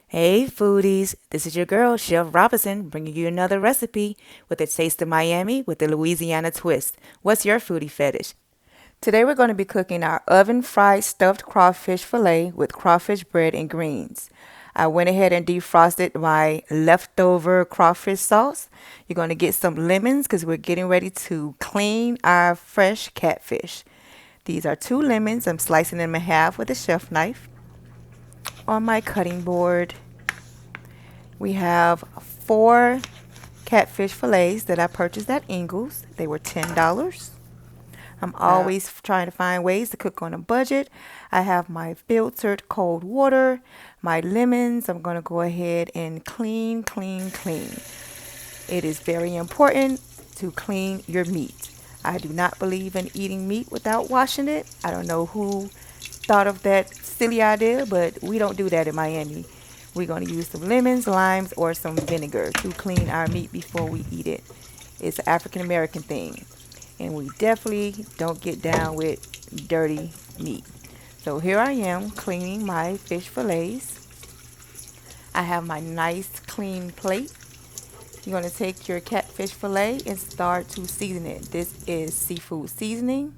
Hey foodies, this is your girl, Chef Robinson, bringing you another recipe with a taste of Miami with a Louisiana twist. What's your foodie fetish? Today we're going to be cooking our oven fried stuffed crawfish fillet with crawfish bread and greens. I went ahead and defrosted my leftover crawfish sauce. You're going to get some lemons because we're getting ready to clean our fresh catfish. These are 2 lemons. I'm slicing them in half with a chef knife. On my cutting board, we have 4 catfish fillets that I purchased at Ingles. They were $10. I'm always trying to find ways to cook on a budget. I have my filtered cold water, my lemons. I'm going to go ahead and clean, clean, clean. It is very important to clean your meat. I do not believe in eating meat without washing it. I don't know who thought of that silly idea, but we don't do that in Miami. We're going to use some lemons, limes, or some vinegar to clean our meat before we eat it. It's an African American thing, and we definitely don't get down with dirty meat. So here I am cleaning my fish fillets. I have my nice clean plate. You're going to take your catfish fillet and start to season it. This is seafood seasoning.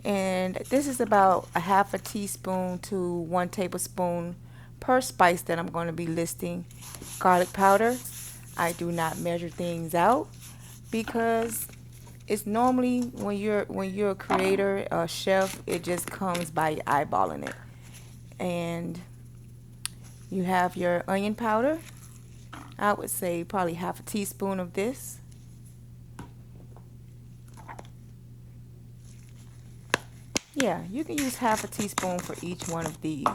And this is about a half a teaspoon to 1 tablespoon per spice that I'm going to be listing. Garlic powder. I do not measure things out because it's normally when you're a creator, a chef, it just comes by eyeballing it. And you have your onion powder. I would say probably half a teaspoon of this. Yeah, you can use half a teaspoon for each one of these.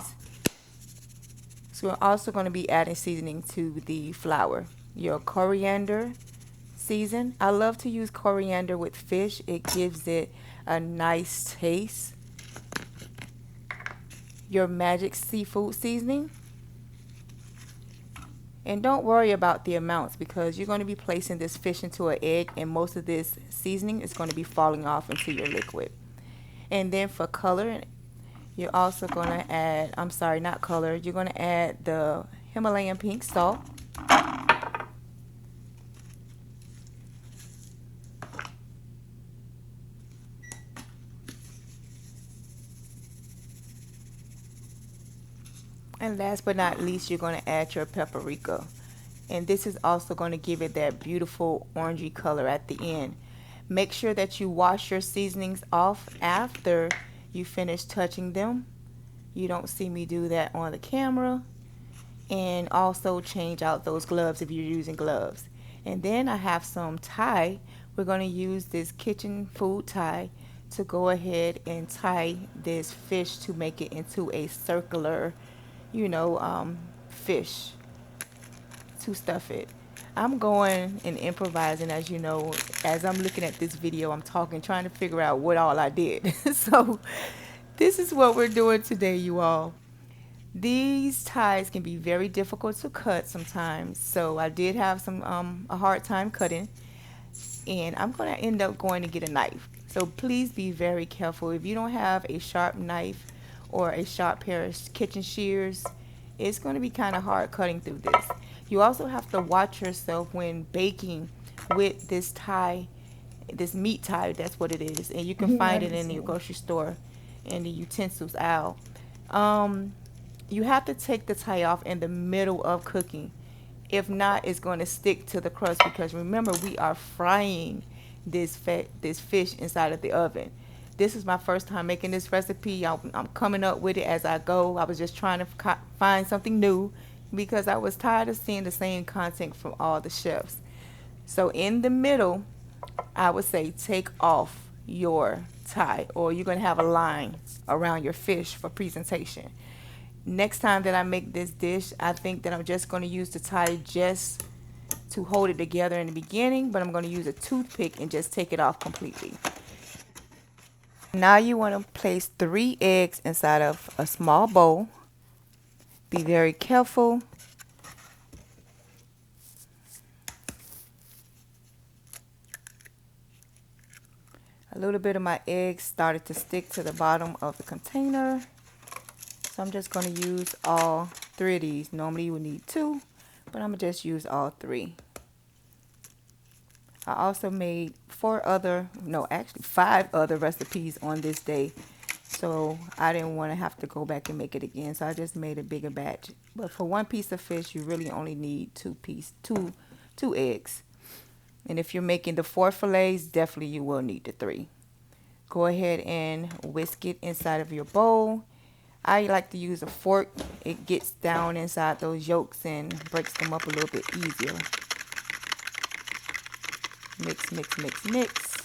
So we're also going to be adding seasoning to the flour. Your coriander season. I love to use coriander with fish. It gives it a nice taste. Your magic seafood seasoning. And don't worry about the amounts because you're going to be placing this fish into an egg and most of this seasoning is going to be falling off into your liquid. And then for color, you're also going to add, I'm sorry, not color, you're going to add the Himalayan pink salt. And last but not least, you're going to add your paprika. And this is also going to give it that beautiful orangey color at the end. Make sure that you wash your seasonings off after you finish touching them. You don't see me do that on the camera. And also change out those gloves if you're using gloves. And then I have some Thai. We're going to use this kitchen food Thai to go ahead and tie this fish to make it into a circular, fish to stuff it. I'm going and improvising, as you know. As I'm looking at this video, I'm talking, trying to figure out what all I did. So this is what we're doing today, you all. These ties can be very difficult to cut sometimes, so I did have a hard time cutting, and I'm going to end up going to get a knife. So please be very careful. If you don't have a sharp knife or a sharp pair of kitchen shears, it's going to be kind of hard cutting through this. You also have to watch yourself when baking with this tie, this meat tie, that's what it is, and you can find it in your grocery store in the utensils aisle. You have to take the tie off in the middle of cooking. If not, it's going to stick to the crust because remember, we are frying this fish inside of the oven. This is my first time making this recipe. I'm coming up with it as I go. I was just trying to find something new because I was tired of seeing the same content from all the chefs. So in the middle, I would say take off your tie, or you're going to have a line around your fish for presentation. Next time that I make this dish, I think that I'm just going to use the tie just to hold it together in the beginning, but I'm going to use a toothpick and just take it off completely. Now you want to place 3 eggs inside of a small bowl. Be very careful. A little bit of my eggs started to stick to the bottom of the container. So I'm just going to use all 3 of these. Normally you would need 2, but I'm going to just use all 3. I also made 5 other recipes on this day. So I didn't want to have to go back and make it again. So I just made a bigger batch. But for 1 piece of fish, you really only need 2 eggs. And if you're making the 4 fillets, definitely you will need the 3. Go ahead and whisk it inside of your bowl. I like to use a fork. It gets down inside those yolks and breaks them up a little bit easier. Mix, mix, mix, mix.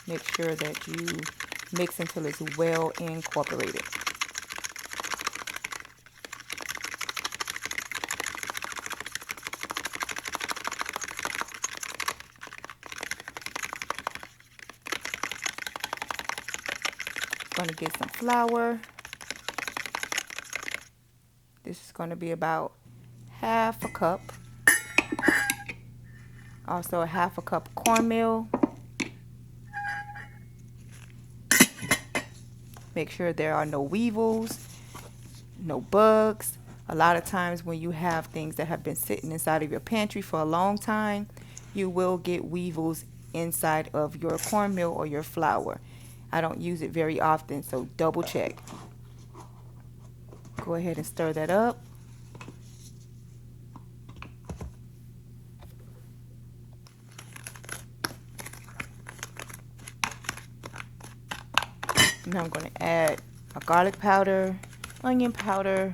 Make sure that you mix until it's well incorporated. Going to get some flour. This is going to be about 1/2 cup. Also 1/2 cup cornmeal. Make sure there are no weevils, no bugs. A lot of times when you have things that have been sitting inside of your pantry for a long time, you will get weevils inside of your cornmeal or your flour. I don't use it very often, so double check. Go ahead and stir that up. Now I'm going to add a garlic powder, onion powder,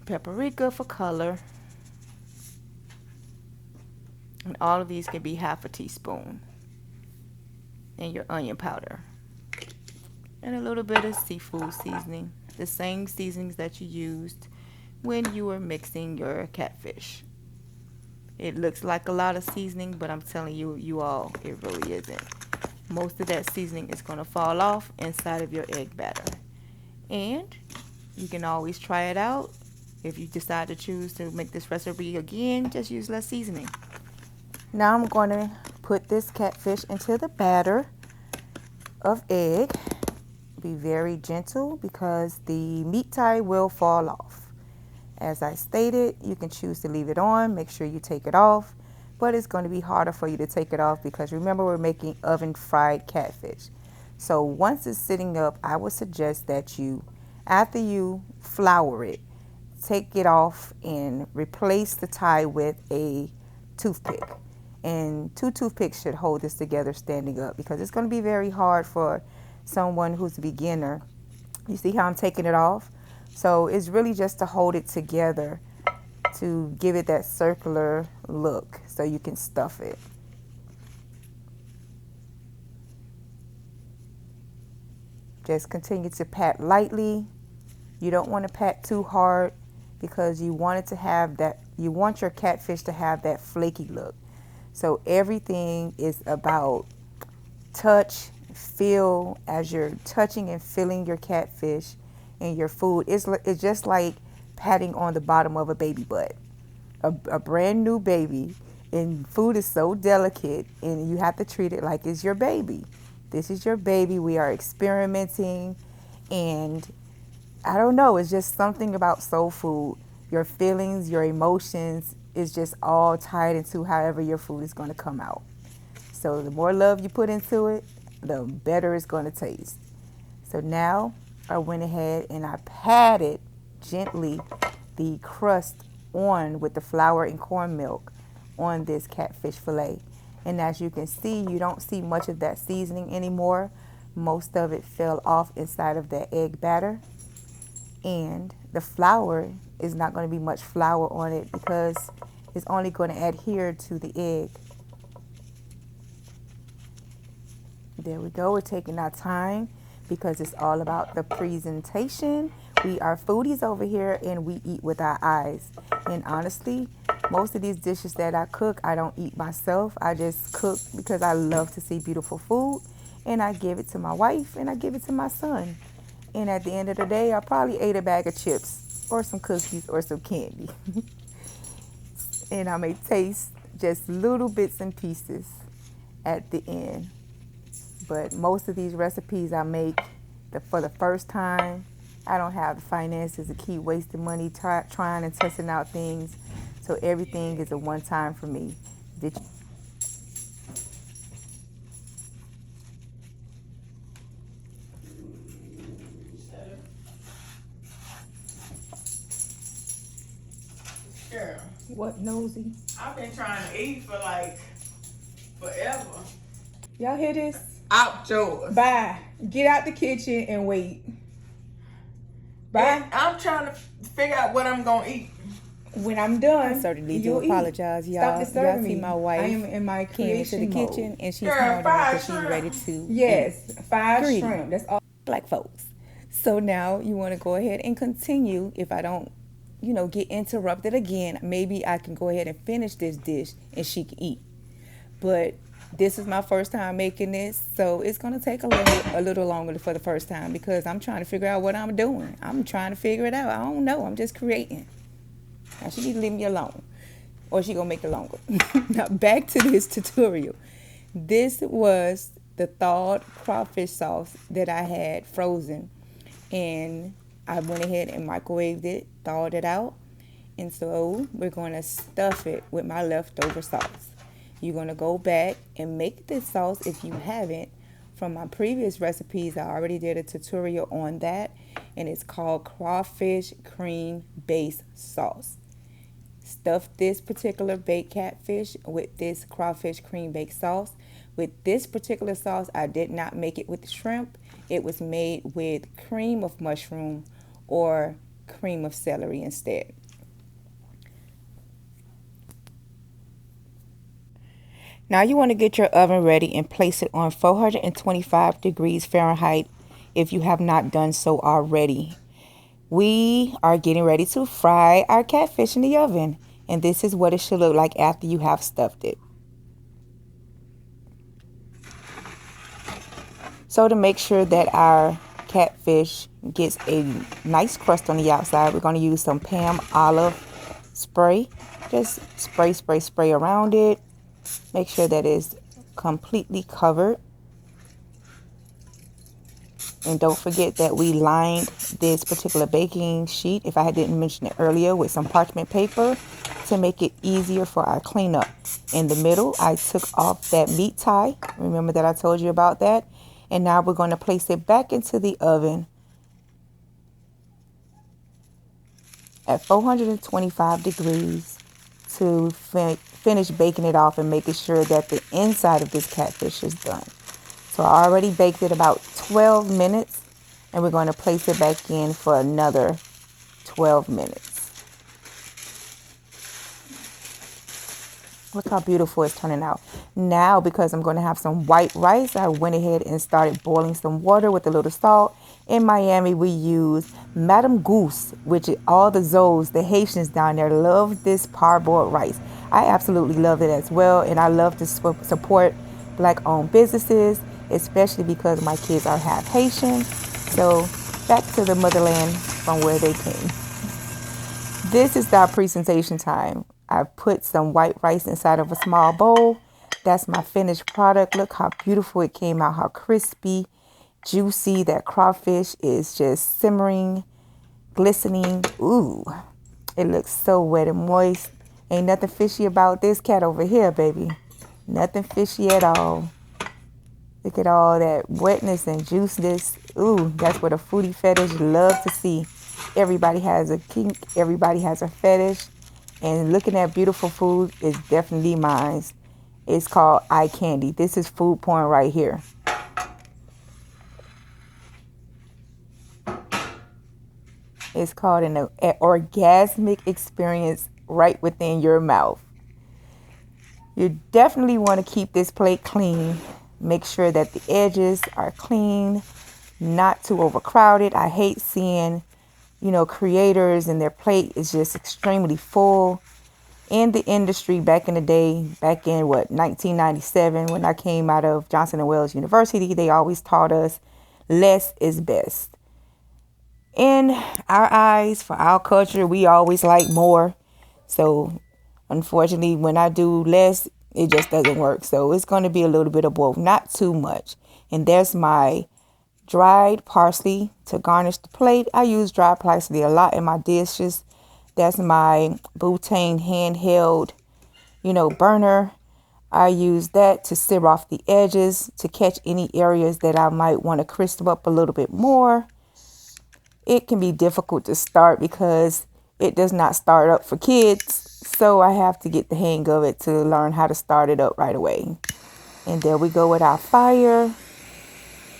paprika for color, and all of these can be 1/2 teaspoon, and your onion powder, and a little bit of seafood seasoning, the same seasonings that you used when you were mixing your catfish. It looks like a lot of seasoning, but I'm telling you all, it really isn't. Most of that seasoning is going to fall off inside of your egg batter. And you can always try it out. If you decide to choose to make this recipe again, just use less seasoning. Now I'm going to put this catfish into the batter of egg. Be very gentle because the meat tie will fall off. As I stated, you can choose to leave it on. Make sure you take it off. But it's going to be harder for you to take it off because remember we're making oven fried catfish. So once it's sitting up, I would suggest that you, after you flour it, take it off and replace the tie with a toothpick. And 2 toothpicks should hold this together standing up because it's going to be very hard for someone who's a beginner. You see how I'm taking it off? So it's really just to hold it together to give it that circular look so you can stuff it. Just continue to pat lightly. You don't want to pat too hard because you want it to have that, you want your catfish to have that flaky look. So everything is about touch, feel. As you're touching and feeling your catfish and your food, it's just like patting on the bottom of a baby butt. A brand new baby, and food is so delicate and you have to treat it like it's your baby. This is your baby. We are experimenting, and I don't know, it's just something about soul food. Your feelings, your emotions is just all tied into however your food is going to come out. So the more love you put into it, the better it's going to taste. So now I went ahead and I patted gently the crust on with the flour and corn milk on this catfish fillet. And as you can see, you don't see much of that seasoning anymore. Most of it fell off inside of that egg batter. And the flour is not going to be much flour on it because it's only going to adhere to the egg. There we go. We're taking our time because it's all about the presentation. We are foodies over here and we eat with our eyes. And honestly, most of these dishes that I cook, I don't eat myself. I just cook because I love to see beautiful food, and I give it to my wife and I give it to my son. And at the end of the day, I probably ate a bag of chips or some cookies or some candy. And I may taste just little bits and pieces. at the end. But most of these recipes I make for the first time. I don't have the finances to keep wasting money trying and testing out things. So everything is a one time for me. Did Girl, What, nosy? I've been trying to eat for like forever. Y'all hear this? Outdoors. Bye. Get out the kitchen and wait. Bye. And I'm trying to figure out what I'm gonna eat. When I'm done, I certainly do you'll eat. apologize, y'all. Stop disturbing Y'all see me. my wife I am in my came into the creation mode. kitchen and she's Girl, hungry fried because she's shrimp. ready to Yes, 5 Greedy. shrimp. That's all. black folks. So now you want to go ahead and continue. If I don't, get interrupted again, maybe I can go ahead and finish this dish and she can eat. But this is my first time making this, so it's gonna take a little longer for the first time because I'm trying to figure out what I'm doing. I'm trying to figure it out. I don't know. I'm just creating. Now she need to leave me alone, or she gonna make it longer. Now back to this tutorial. This was the thawed crawfish sauce that I had frozen, and I went ahead and microwaved it, thawed it out, and so we're gonna stuff it with my leftover sauce. You're gonna go back and make this sauce if you haven't. From my previous recipes, I already did a tutorial on that, and it's called Crawfish Cream Base Sauce. Stuff this particular baked catfish with this crawfish cream baked sauce. With this particular sauce, I did not make it with shrimp. It was made with cream of mushroom or cream of celery instead. Now you want to get your oven ready and place it on 425 degrees Fahrenheit if you have not done so already. We are getting ready to fry our catfish in the oven, and this is what it should look like after you have stuffed it. So to make sure that our catfish gets a nice crust on the outside, we're going to use some Pam olive spray. Just spray around it. Make sure that it's completely covered. And don't forget that we lined this particular baking sheet, if I didn't mention it earlier, with some parchment paper to make it easier for our cleanup. In the middle, I took off that meat tie. Remember that I told you about that? And now we're going to place it back into the oven at 425 degrees to finish baking it off and making sure that the inside of this catfish is done. So I already baked it about 12 minutes, and we're going to place it back in for another 12 minutes. Look how beautiful it's turning out. Now, because I'm going to have some white rice, I went ahead and started boiling some water with a little salt. In Miami, we use Madame Goose, which all the Zoes, the Haitians down there, love this parboiled rice. I absolutely love it as well, and I love to support Black-owned businesses, especially because my kids are half Haitian. So back to the motherland from where they came. This is our presentation time. I put some white rice inside of a small bowl. That's my finished product. Look how beautiful it came out, how crispy, juicy. That crawfish is just simmering, glistening. Ooh, it looks so wet and moist. Ain't nothing fishy about this cat over here, baby. Nothing fishy at all. Look at all that wetness and juiciness. Ooh, that's what a foodie fetish love to see. Everybody has a kink. Everybody has a fetish. And looking at beautiful food is definitely mine. It's called eye candy. This is food porn right here. It's called an orgasmic experience right within your mouth. You definitely want to keep this plate clean. Make sure that the edges are clean, not too overcrowded. I hate seeing, creators and their plate is just extremely full. In the industry back in the day, back in 1997, when I came out of Johnson & Wales University, they always taught us less is best. In our eyes, for our culture, we always like more. So unfortunately, when I do less, It just doesn't work. So it's going to be a little bit of both, not too much. And there's my dried parsley to garnish the plate. I use dried parsley a lot in my dishes. That's my butane handheld, burner. I use that to sear off the edges, to catch any areas that I might want to crisp up a little bit more. It can be difficult to start because it does not start up for kids. So I have to get the hang of it to learn how to start it up right away. And there we go with our fire.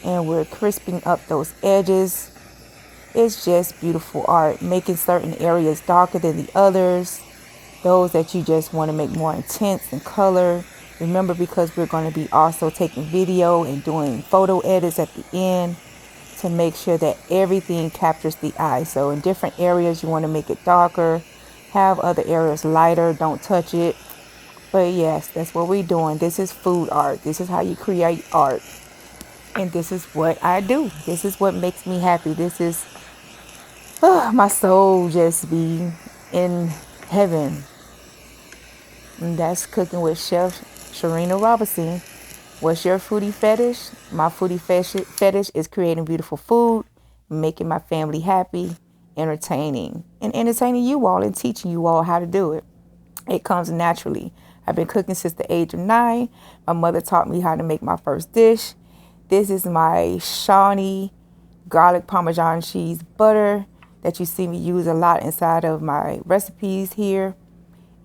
And we're crisping up those edges. It's just beautiful art, making certain areas darker than the others. Those that you just want to make more intense in color. Remember, because we're going to be also taking video and doing photo edits at the end to make sure that everything captures the eye. So in different areas, you want to make it darker, have other areas lighter, don't touch it. But yes, that's what we're doing. This is food art. This is how you create art. And this is what I do. This is what makes me happy. This is, my soul just be in heaven. And that's cooking with Chef Sharina Robinson. What's your foodie fetish? My foodie fetish is creating beautiful food, making my family happy, entertaining, and entertaining you all and teaching you all how to do it. It comes naturally. I've been cooking since the age of 9. My mother taught me how to make my first dish. This is my Shawnee garlic Parmesan cheese butter that you see me use a lot inside of my recipes here.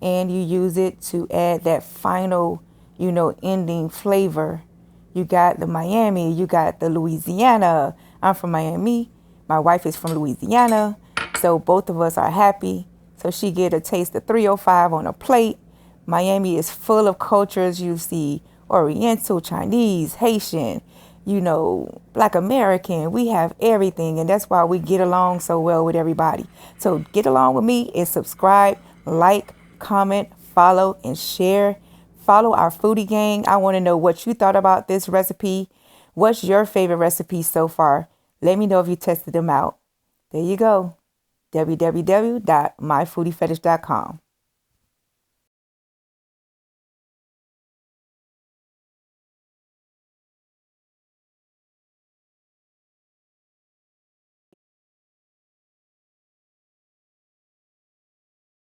And you use it to add that final, ending flavor. You got the Miami, you got the Louisiana. I'm from Miami. My wife is from Louisiana. So both of us are happy. So she get a taste of 305 on a plate. Miami is full of cultures. You see Oriental, Chinese, Haitian, Black American. We have everything. And that's why we get along so well with everybody. So get along with me and subscribe, like, comment, follow, and share. Follow our foodie gang. I want to know what you thought about this recipe. What's your favorite recipe so far? Let me know if you tested them out. There you go. www.myfoodiefetish.com.